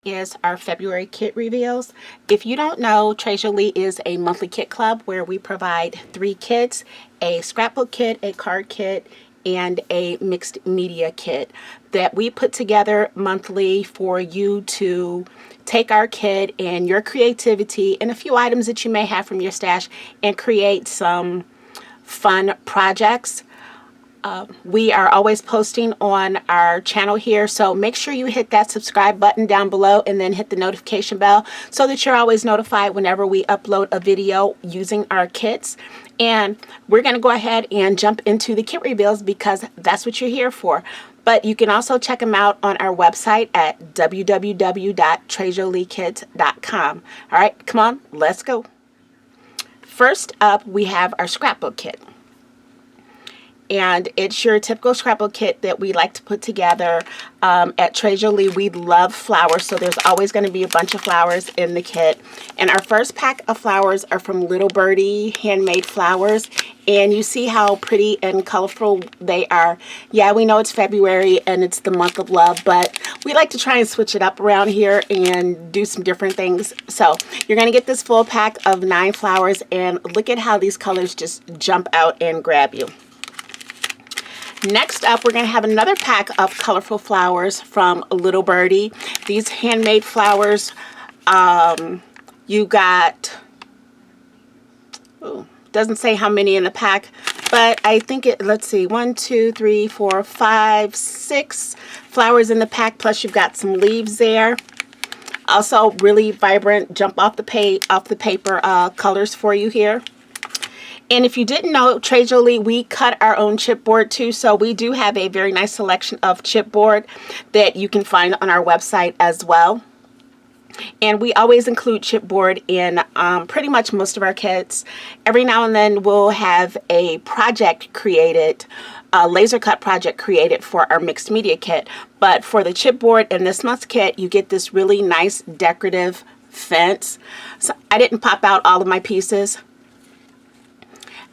Is our February kit reveals. If you don't know, Treasure Lee is a monthly kit club where we provide 3 kits, a scrapbook kit, a card kit, and a mixed media kit that we put together monthly for you to take our kit and your creativity and a few items that you may have from your stash and create some fun projects. We are always posting on our channel here, so make sure you hit that subscribe button down below and then hit the notification bell so that you're always notified whenever we upload a video using our kits. And we're going to go ahead and jump into the kit reveals because that's what you're here for. But you can also check them out on our website at www.treasureleekits.com. All right, come on, let's go. First up, we have our scrapbook kit. And it's your typical scrapbook kit that we like to put together. At Treasure Lee, we love flowers, so there's always going to be a bunch of flowers in the kit. And our first pack of flowers are from Little Birdie Handmade Flowers. And you see how pretty and colorful they are. Yeah, we know it's February and it's the month of love, but we like to try and switch it up around here and do some different things. So you're going to get this full pack of 9 flowers, and look at how these colors just jump out and grab you. Next up, we're going to have another pack of colorful flowers from Little Birdie. These handmade flowers, you got, doesn't say how many in the pack, but I think let's see, 1, 2, 3, 4, 5, 6 flowers in the pack, plus you've got some leaves there. Also really vibrant, jump off the paper colors for you here. And if you didn't know, Treasure Lee, we cut our own chipboard too, so we do have a very nice selection of chipboard that you can find on our website as well. And we always include chipboard in pretty much most of our kits. Every now and then we'll have a project created, a laser cut project created for our mixed media kit. But for the chipboard in this month's kit, you get this really nice decorative fence. So I didn't pop out all of my pieces,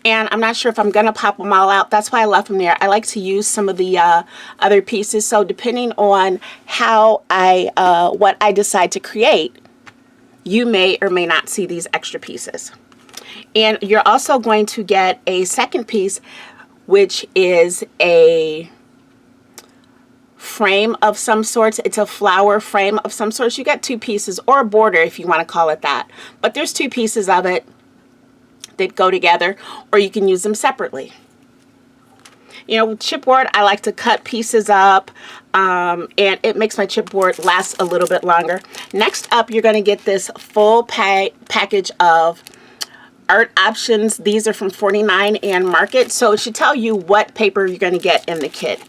and I'm not sure if I'm going to pop them all out. That's why I left them there. I like to use some of the other pieces. So depending on how what I decide to create, you may or may not see these extra pieces. And you're also going to get a second piece, which is a frame of some sorts. It's a flower frame of some sorts. You got 2 pieces, or a border if you want to call it that. But there's 2 pieces of it that go together, or you can use them separately. You know, with chipboard, I like to cut pieces up, and it makes my chipboard last a little bit longer. Next up, you're going to get this full package of art options. These are from 49 and Market, so it should tell you what paper you're going to get in the kit.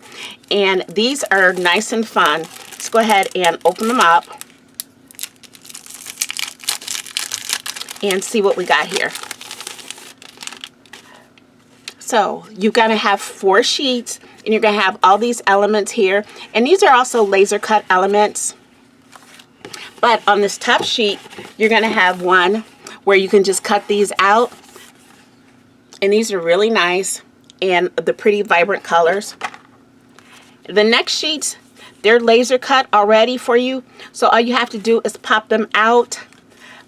And these are nice and fun. Let's go ahead and open them up and see what we got here. So you're going to have 4 sheets, and you're going to have all these elements here. And these are also laser cut elements. But on this top sheet, you're going to have one where you can just cut these out. And these are really nice, and the pretty vibrant colors. The next sheets, they're laser cut already for you. So all you have to do is pop them out,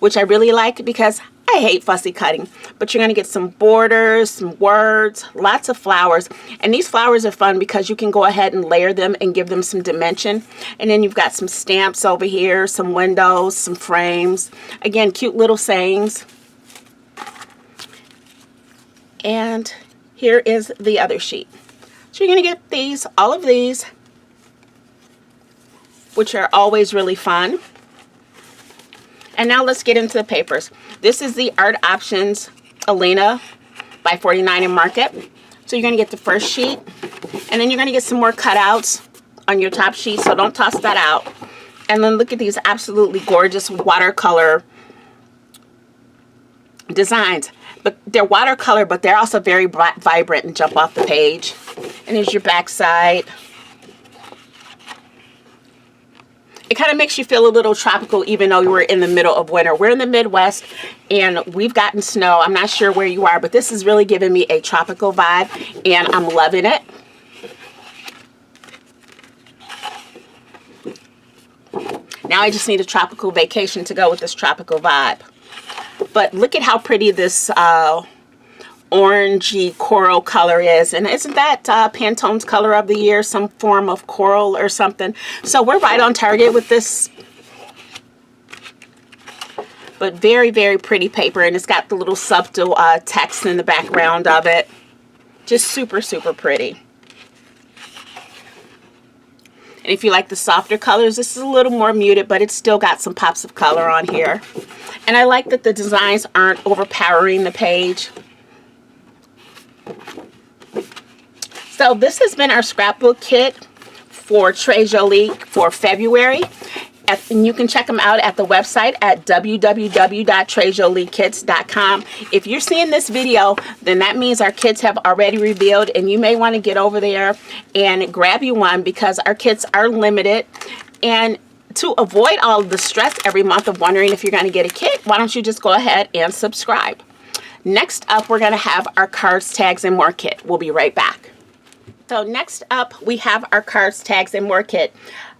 which I really like because I hate fussy cutting. But you're going to get some borders, some words, lots of flowers. And these flowers are fun because you can go ahead and layer them and give them some dimension. And then you've got some stamps over here, some windows, some frames. Again, cute little sayings. And here is the other sheet. So you're going to get these, all of these, which are always really fun. And now let's get into the papers. This is the Art Options Elena by 49 and Market. So you're going to get the first sheet, and then you're going to get some more cutouts on your top sheet, so don't toss that out. And then look at these absolutely gorgeous watercolor designs. But they're watercolor, but they're also very vibrant and jump off the page. And here's your back side. It kind of makes you feel a little tropical even though we're in the middle of winter. We're in the Midwest and we've gotten snow. I'm not sure where you are, but this is really giving me a tropical vibe and I'm loving it. Now I just need a tropical vacation to go with this tropical vibe. But look at how pretty this orangey coral color is. And isn't that Pantone's color of the year? Some form of coral or something. So we're right on target with this. But very, very pretty paper. And it's got the little subtle text in the background of it. Just super, super pretty. And if you like the softer colors, this is a little more muted, but it's still got some pops of color on here. And I like that the designs aren't overpowering the page. So this has been our scrapbook kit for Très Jolie for February. And you can check them out at the website at www.tresjoliekits.com. If you're seeing this video, then that means our kits have already revealed, and you may want to get over there and grab you one because our kits are limited. And to avoid all of the stress every month of wondering if you're going to get a kit, why don't you just go ahead and subscribe. Next up, we're going to have our cards, tags, and more kit. We'll be right back. So next up, we have our cards, tags, and more kit.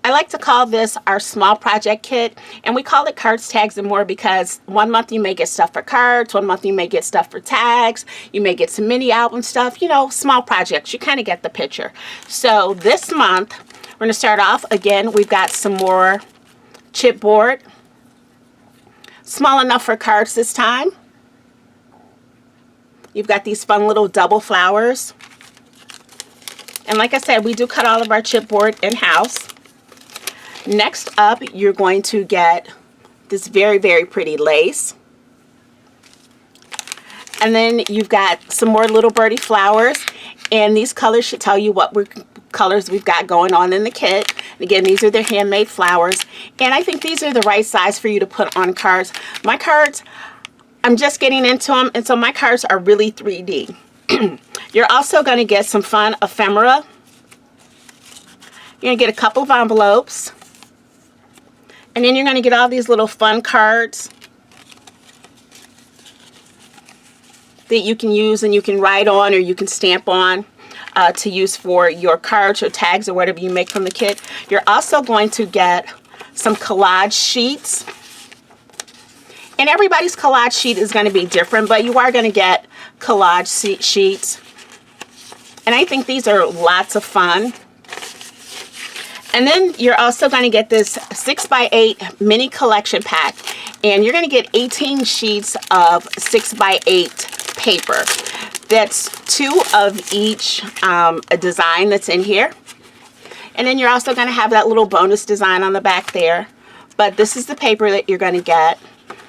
I like to call this our small project kit, and we call it cards, tags, and more because one month you may get stuff for cards, one month you may get stuff for tags, you may get some mini album stuff, you know, small projects. You kind of get the picture. So this month, we're going to start off, again, we've got some more chipboard, small enough for cards this time. You've got these fun little double flowers. And like I said, we do cut all of our chipboard in-house. Next up, you're going to get this very, very pretty lace. And then you've got some more little birdie flowers. And these colors should tell you what colors we've got going on in the kit. And again, these are their handmade flowers. And I think these are the right size for you to put on cards. My cards, I'm just getting into them. And so my cards are really 3D. You're also going to get some fun ephemera. You're going to get a couple of envelopes. And then you're going to get all these little fun cards that you can use and you can write on or you can stamp on to use for your cards or tags or whatever you make from the kit. You're also going to get some collage sheets. And everybody's collage sheet is going to be different, but you are going to get collage sheets. And I think these are lots of fun. And then you're also going to get this 6x8 mini collection pack. And you're going to get 18 sheets of 6x8 paper. That's 2 of each design that's in here. And then you're also going to have that little bonus design on the back there. But this is the paper that you're going to get.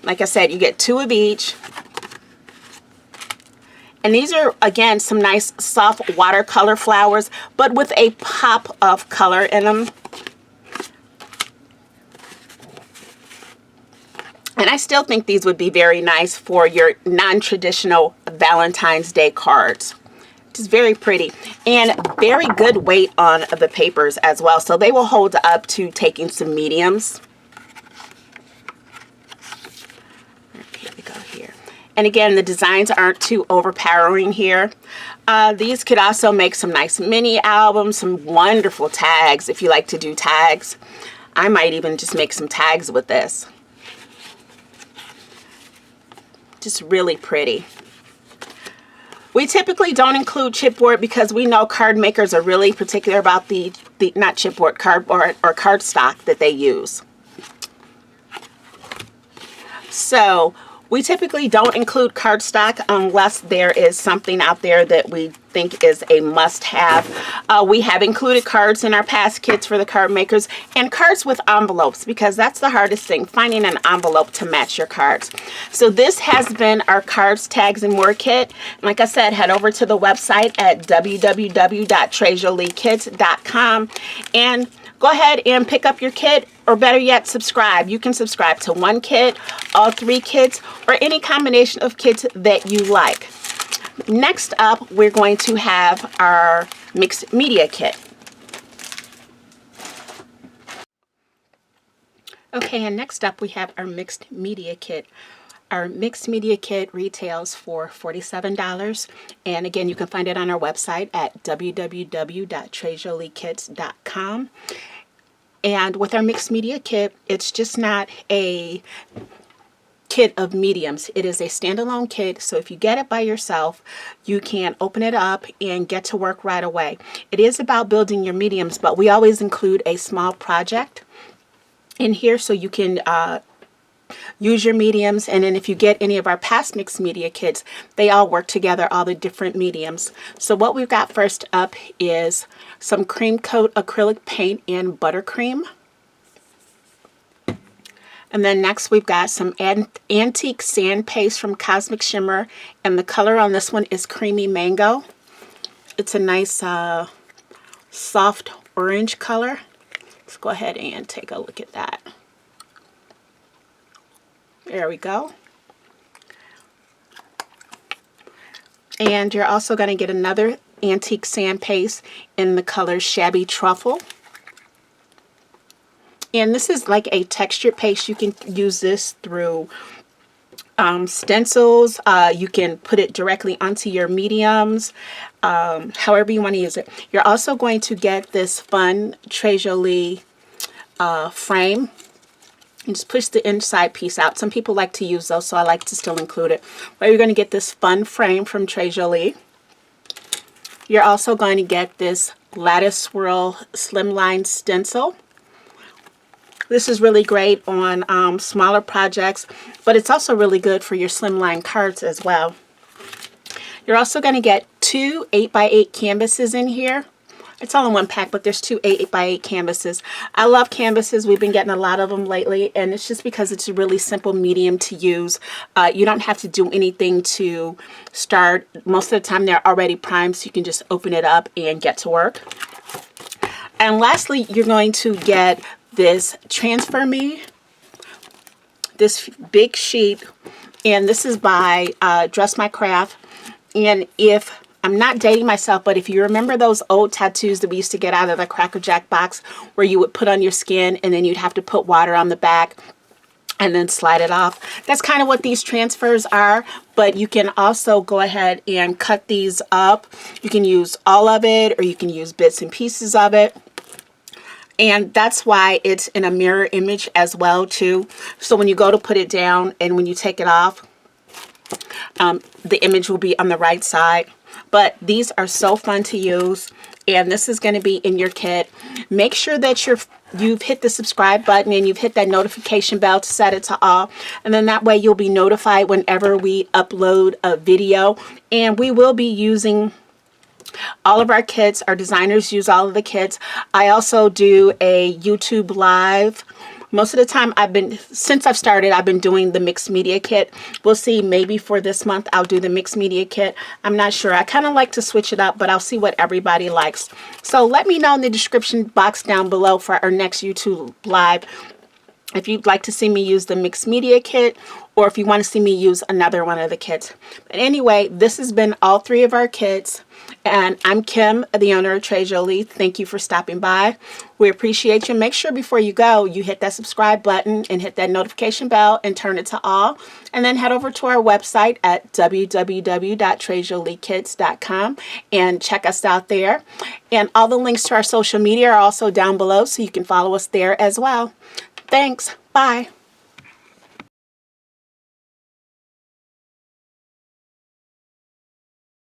Like I said, you get 2 of each. And these are, again, some nice soft watercolor flowers, but with a pop of color in them. And I still think these would be very nice for your non-traditional Valentine's Day cards. Just very pretty. And very good weight on the papers as well. So they will hold up to taking some mediums. And again, the designs aren't too overpowering here. These could also make some nice mini albums, some wonderful tags if you like to do tags. I might even just make some tags with this. Just really pretty. We typically don't include chipboard because we know card makers are really particular about the not chipboard, cardboard or cardstock that they use. So we typically don't include cardstock unless there is something out there that we think is a must-have. We have included cards in our past kits for the card makers and cards with envelopes because that's the hardest thing, finding an envelope to match your cards. So this has been our cards, tags, and more kit. Like I said, head over to the website at www.tresjoliekits.com and go ahead and pick up your kit, or better yet, subscribe. You can subscribe to one kit, all 3 kits, or any combination of kits that you like. Next up, we're going to have our mixed media kit. Okay, and next up we have our mixed media kit. Our mixed media kit retails for $47, and again, you can find it on our website at www.tresjoliekits.com. And with our mixed media kit, it's just not a kit of mediums. It is a standalone kit, so if you get it by yourself, you can open it up and get to work right away. It is about building your mediums, but we always include a small project in here so you can use your mediums. And then if you get any of our past mixed media kits, they all work together, all the different mediums. So what we've got first up is some cream coat acrylic paint in buttercream. And then next we've got some antique sand paste from Cosmic Shimmer, and the color on this one is Creamy Mango. It's a nice soft orange color. Let's go ahead and take a look at that. There we go. And you're also going to get another antique sand paste in the color Shabby Truffle. And this is like a textured paste. You can use this through stencils. You can put it directly onto your mediums, however you want to use it. You're also going to get this fun Très Jolie frame. You just push the inside piece out. Some people like to use those, so I like to still include it. But you're going to get this fun frame from Très Jolie. You're also going to get this lattice swirl slimline stencil. This is really great on smaller projects, but it's also really good for your slimline cards as well. You're also going to get two 8x8 canvases in here. It's all in one pack, but there's two 8x8 canvases. I love canvases. We've been getting a lot of them lately, and it's just because it's a really simple medium to use. You don't have to do anything to start. Most of the time they're already primed, so you can just open it up and get to work. And lastly, you're going to get this Transfer Me, this big sheet, and this is by Dress My Craft. And if I'm not dating myself, but if you remember those old tattoos that we used to get out of the Cracker Jack box where you would put on your skin and then you'd have to put water on the back and then slide it off, that's kind of what these transfers are. But you can also go ahead and cut these up. You can use all of it, or you can use bits and pieces of it. And that's why it's in a mirror image as well too. So when you go to put it down and when you take it off, the image will be on the right side. But these are so fun to use, and this is going to be in your kit. Make sure that you've hit the subscribe button and you've hit that notification bell to set it to all, and then that way you'll be notified whenever we upload a video. And we will be using all of our kits. Our designers use all of the kits. I also do a YouTube live. Most of the time since I've started, I've been doing the mixed media kit. We'll see, maybe for this month I'll do the mixed media kit. I'm not sure. I kind of like to switch it up, but I'll see what everybody likes. So let me know in the description box down below for our next YouTube live if you'd like to see me use the mixed media kit, or if you want to see me use another one of the kits. But anyway, this has been all three of our kits, and I'm Kim, the owner of Très Jolie. Thank you for stopping by. We appreciate you. Make sure before you go, you hit that subscribe button and hit that notification bell and turn it to all. And then head over to our website at www.tresjoliekits.com and check us out there. And all the links to our social media are also down below, so you can follow us there as well. Thanks. Bye.